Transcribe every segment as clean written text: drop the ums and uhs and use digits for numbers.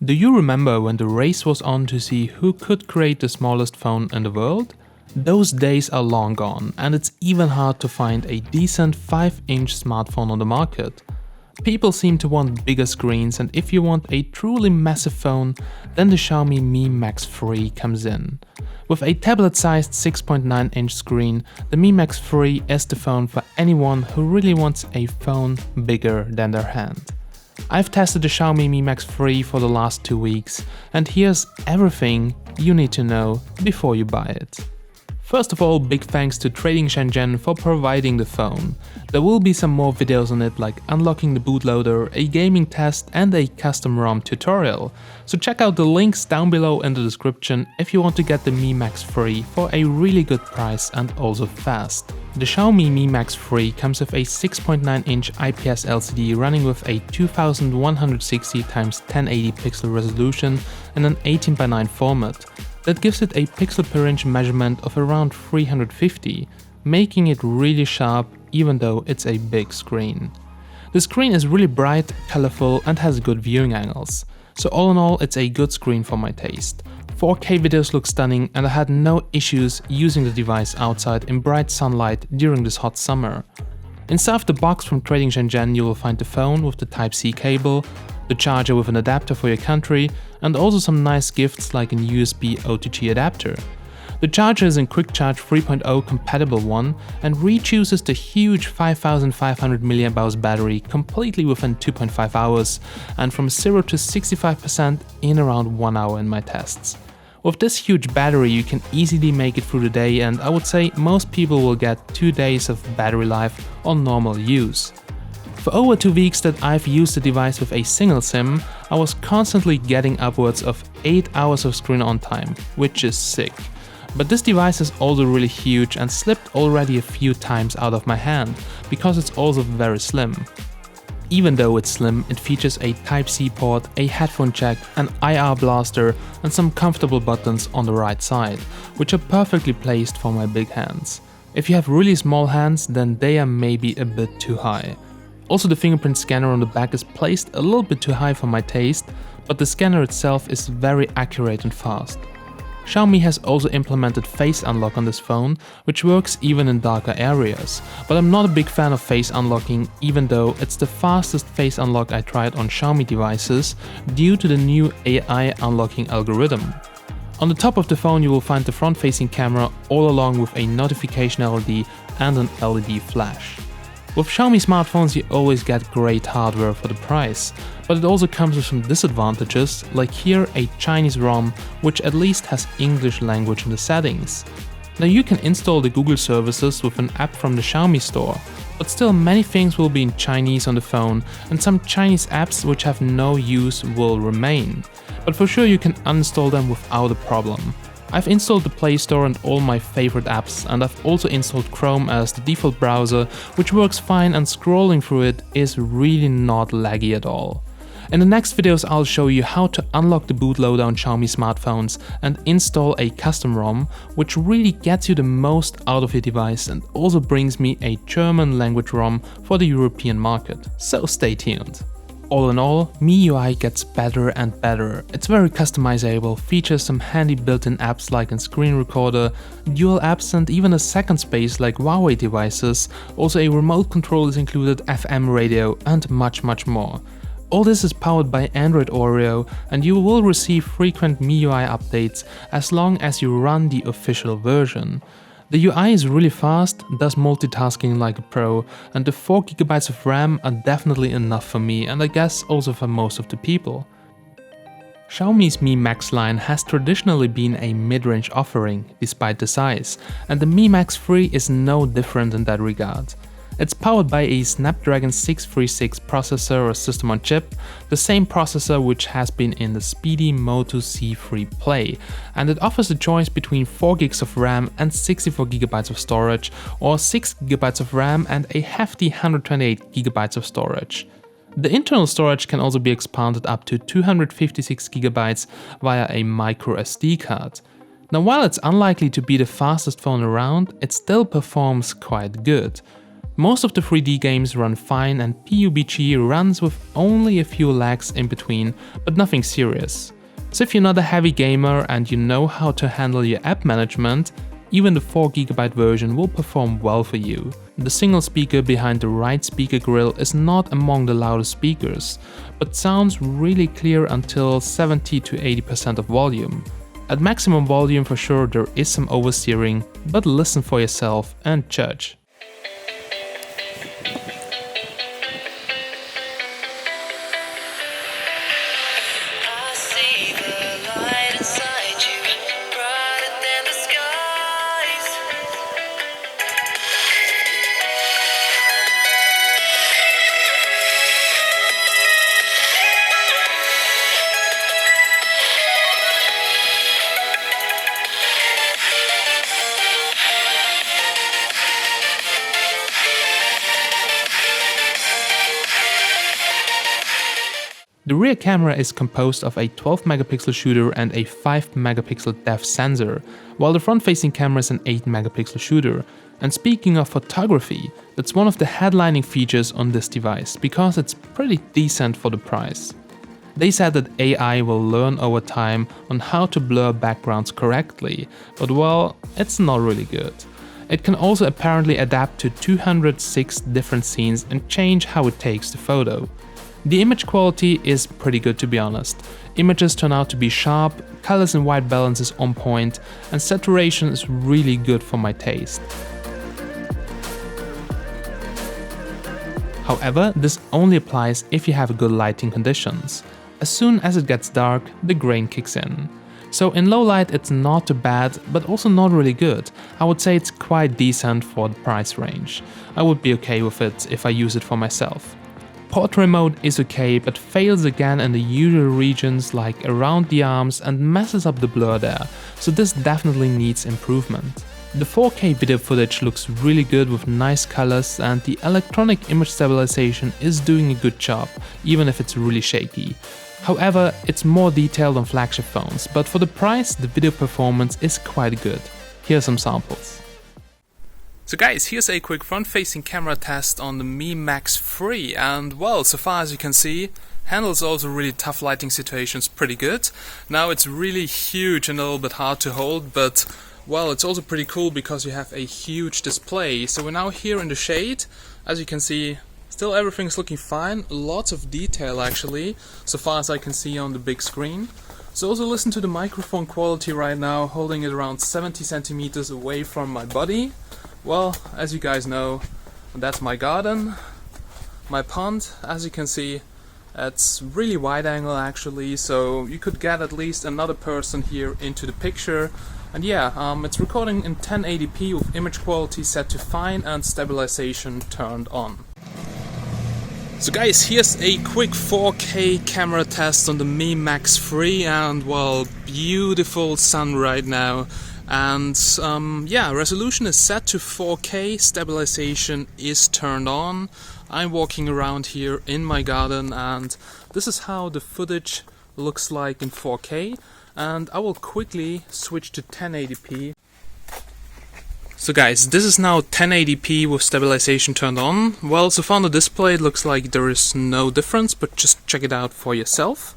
Do you remember when the race was on to see who could create the smallest phone in the world? Those days are long gone, and it's even hard to find a decent 5-inch smartphone on the market. People seem to want bigger screens, and if you want a truly massive phone, then the Xiaomi Mi Max 3 comes in. With a tablet-sized 6.9-inch screen, the Mi Max 3 is the phone for anyone who really wants a phone bigger than their hand. I've tested the Xiaomi Mi Max 3 for the last 2 weeks, and here's everything you need to know before you buy it. First of all, big thanks to Trading Shenzhen for providing the phone. There will be some more videos on it, like unlocking the bootloader, a gaming test and a custom ROM tutorial. So check out the links down below in the description if you want to get the Mi Max 3 for a really good price and also fast. The Xiaomi Mi Max 3 comes with a 6.9-inch IPS LCD running with a 2160x1080 pixel resolution and an 18:9 format. That gives it a pixel per inch measurement of around 350, making it really sharp even though it's a big screen. The screen is really bright, colorful and has good viewing angles. So all in all, it's a good screen for my taste. 4K videos look stunning and I had no issues using the device outside in bright sunlight during this hot summer. Inside of the box from Trading Shenzhen you will find the phone with the Type-C cable, the charger with an adapter for your country, and also some nice gifts like an USB OTG adapter. The charger is a Quick Charge 3.0 compatible one and re-chooses the huge 5500 mAh battery completely within 2.5 hours and from 0 to 65% in around 1 hour in my tests. With this huge battery you can easily make it through the day, and I would say most people will get 2 days of battery life on normal use. For over 2 weeks that I've used the device with a single SIM, I was constantly getting upwards of 8 hours of screen on time, which is sick. But this device is also really huge and slipped already a few times out of my hand, because it's also very slim. Even though it's slim, it features a Type-C port, a headphone jack, an IR blaster and some comfortable buttons on the right side, which are perfectly placed for my big hands. If you have really small hands, then they are maybe a bit too high. Also, the fingerprint scanner on the back is placed a little bit too high for my taste, but the scanner itself is very accurate and fast. Xiaomi has also implemented face unlock on this phone, which works even in darker areas, but I'm not a big fan of face unlocking, even though it's the fastest face unlock I tried on Xiaomi devices due to the new AI unlocking algorithm. On the top of the phone you will find the front-facing camera all along with a notification LED and an LED flash. With Xiaomi smartphones you always get great hardware for the price, but it also comes with some disadvantages, like here a Chinese ROM which at least has English language in the settings. Now you can install the Google services with an app from the Xiaomi store, but still many things will be in Chinese on the phone and some Chinese apps which have no use will remain, but for sure you can uninstall them without a problem. I've installed the Play Store and all my favorite apps, and I've also installed Chrome as the default browser, which works fine and scrolling through it is really not laggy at all. In the next videos I'll show you how to unlock the bootloader on Xiaomi smartphones and install a custom ROM, which really gets you the most out of your device and also brings me a German language ROM for the European market, so stay tuned. All in all, MIUI gets better and better. It's very customizable, features some handy built-in apps like a screen recorder, dual apps and even a second space like Huawei devices. Also a remote control is included, FM radio and much more. All this is powered by Android Oreo and you will receive frequent MIUI updates as long as you run the official version. The UI is really fast, does multitasking like a pro, and the 4GB of RAM are definitely enough for me and I guess also for most of the people. Xiaomi's Mi Max line has traditionally been a mid-range offering, despite the size, and the Mi Max 3 is no different in that regard. It's powered by a Snapdragon 636 processor or system on chip, the same processor which has been in the speedy Moto C3 Play, and it offers a choice between 4GB of RAM and 64GB of storage, or 6GB of RAM and a hefty 128GB of storage. The internal storage can also be expanded up to 256GB via a micro SD card. Now, while it's unlikely to be the fastest phone around, it still performs quite good. Most of the 3D games run fine and PUBG runs with only a few lags in between, but nothing serious. So if you're not a heavy gamer and you know how to handle your app management, even the 4GB version will perform well for you. The single speaker behind the right speaker grill is not among the loudest speakers, but sounds really clear until 70 to 80% of volume. At maximum volume for sure there is some oversteering, but listen for yourself and judge. The rear camera is composed of a 12-megapixel shooter and a 5-megapixel depth sensor, while the front-facing camera is an 8-megapixel shooter. And speaking of photography, that's one of the headlining features on this device, because it's pretty decent for the price. They said that AI will learn over time on how to blur backgrounds correctly, but well, it's not really good. It can also apparently adapt to 206 different scenes and change how it takes the photo. The image quality is pretty good, to be honest. Images turn out to be sharp, colors and white balance is on point, and saturation is really good for my taste. However, this only applies if you have good lighting conditions. As soon as it gets dark, the grain kicks in. So in low light it's not too bad, but also not really good. I would say it's quite decent for the price range. I would be okay with it if I use it for myself. Portrait mode is okay, but fails again in the usual regions like around the arms and messes up the blur there, so this definitely needs improvement. The 4K video footage looks really good with nice colors, and the electronic image stabilization is doing a good job, even if it's really shaky. However, it's more detailed on flagship phones, but for the price the video performance is quite good. Here are some samples. So guys, here's a quick front-facing camera test on the Mi Max 3, and well, so far as you can see, handles also really tough lighting situations pretty good. Now it's really huge and a little bit hard to hold, but well, it's also pretty cool because you have a huge display. So we're now here in the shade. As you can see, still everything's looking fine, lots of detail actually, so far as I can see on the big screen. So also listen to the microphone quality right now, holding it around 70 centimeters away from my body. Well, as you guys know, that's my garden, my pond. As you can see, it's really wide angle actually, so you could get at least another person here into the picture. And yeah, it's recording in 1080p with image quality set to fine and stabilization turned on. So guys, here's a quick 4K camera test on the Mi Max 3, and well, beautiful sun right now. And yeah, resolution is set to 4K, stabilization is turned on. I'm walking around here in my garden, and this is how the footage looks like in 4K. And I will quickly switch to 1080p. So guys, this is now 1080p with stabilization turned on. Well, so far on the display it looks like there is no difference, but just check it out for yourself.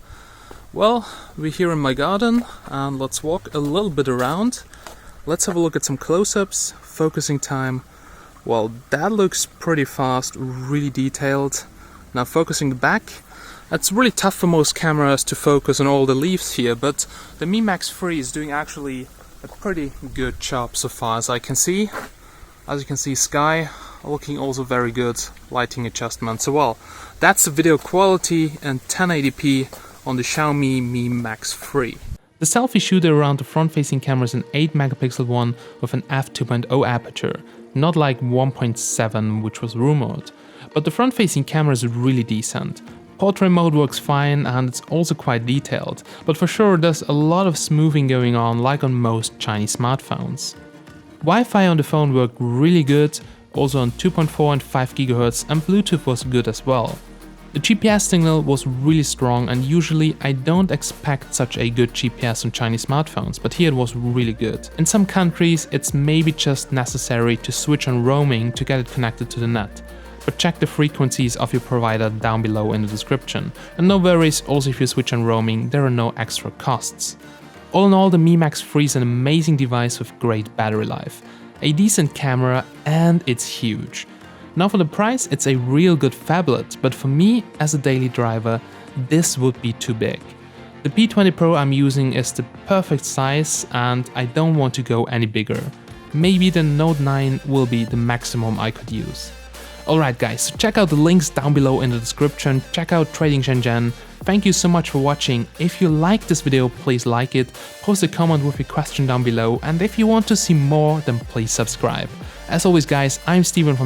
Well, we're here in my garden, and let's walk a little bit around. Let's have a look at some close-ups, focusing time. Well, that looks pretty fast, really detailed. Now focusing the back. It's really tough for most cameras to focus on all the leaves here, but the Mi Max 3 is doing actually a pretty good job so far as I can see. As you can see, sky looking also very good, lighting adjustment. So well, that's the video quality in 1080p on the Xiaomi Mi Max 3. The selfie shooter around the front-facing camera is an 8-megapixel one with an f2.0 aperture, not like 1.7 which was rumored. But the front-facing camera is really decent. Portrait mode works fine and it's also quite detailed, but for sure there's a lot of smoothing going on like on most Chinese smartphones. Wi-Fi on the phone worked really good, also on 2.4 and 5 GHz, and Bluetooth was good as well. The GPS signal was really strong, and usually I don't expect such a good GPS on Chinese smartphones, but here it was really good. In some countries it's maybe just necessary to switch on roaming to get it connected to the net, but check the frequencies of your provider down below in the description. And no worries, also if you switch on roaming there are no extra costs. All in all, the Mi Max 3 is an amazing device with great battery life, a decent camera, and it's huge. Now for the price, it's a real good phablet, but for me, as a daily driver, this would be too big. The P20 Pro I'm using is the perfect size and I don't want to go any bigger. Maybe the Note 9 will be the maximum I could use. Alright guys, so check out the links down below in the description, check out Trading Shenzhen. Thank you so much for watching. If you liked this video, please like it, post a comment with your question down below, and if you want to see more, then please subscribe. As always guys, I'm Steven from